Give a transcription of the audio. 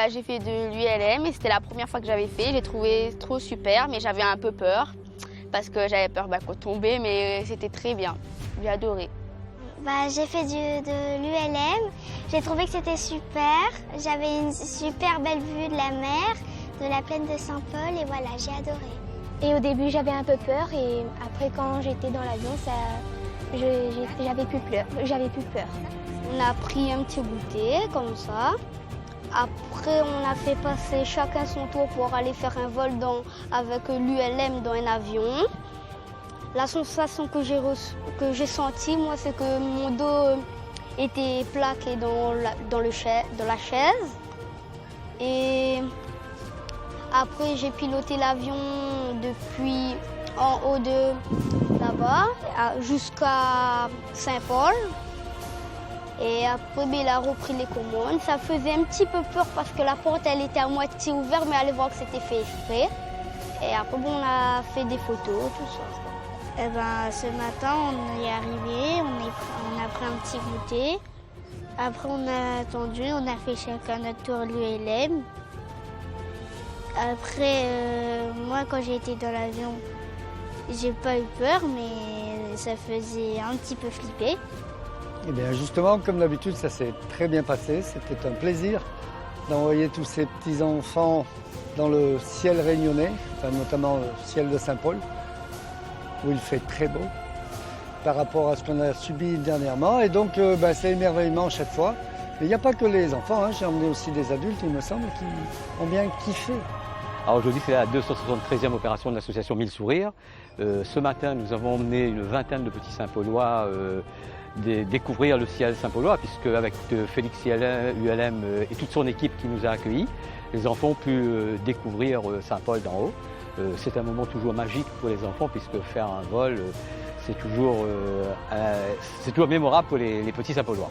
J'ai fait de l'ULM et c'était la première fois que j'avais fait. J'ai trouvé trop super, mais j'avais un peu peur parce que j'avais peur qu'on tomber, mais c'était très bien. J'ai adoré. J'ai fait de l'ULM. J'ai trouvé que c'était super. J'avais une super belle vue de la mer, de la plaine de Saint-Paul et voilà, j'ai adoré. Et au début, j'avais un peu peur et après, quand j'étais dans l'avion, j'avais plus peur. On a pris un petit goûter comme ça. Après, on a fait passer chacun son tour pour aller faire un vol avec l'ULM dans un avion. La sensation que j'ai sentie, moi, c'est que mon dos était plaqué dans la chaise. Et après, j'ai piloté l'avion depuis en haut de là-bas jusqu'à Saint-Paul. Et après, il a repris les commandes. Ça faisait un petit peu peur parce que la porte, elle était à moitié ouverte, mais allez voir que c'était fait exprès. Et après, on a fait des photos, tout ça. Ce matin, on est arrivé, on a pris un petit goûter. Après, on a attendu, on a fait chacun notre tour l'ULM. Après, moi, quand j'ai été dans l'avion, j'ai pas eu peur, mais ça faisait un petit peu flipper. Eh bien justement, comme d'habitude, ça s'est très bien passé. C'était un plaisir d'envoyer tous ces petits-enfants dans le ciel réunionnais, notamment le ciel de Saint-Paul, où il fait très beau par rapport à ce qu'on a subi dernièrement. Et donc, c'est émerveillement chaque fois. Mais il n'y a pas que les enfants, j'ai emmené aussi des adultes, il me semble, qui ont bien kiffé. Alors aujourd'hui, c'est la 273e opération de l'association 1000 Sourires. Ce matin, nous avons emmené une vingtaine de petits Saint-Paulois découvrir le ciel Saint-Paulois, puisque avec Félix ULM et toute son équipe qui nous a accueillis, les enfants ont pu découvrir Saint-Paul d'en haut. C'est un moment toujours magique pour les enfants, puisque faire un vol, c'est toujours mémorable pour les petits Saint-Paulois.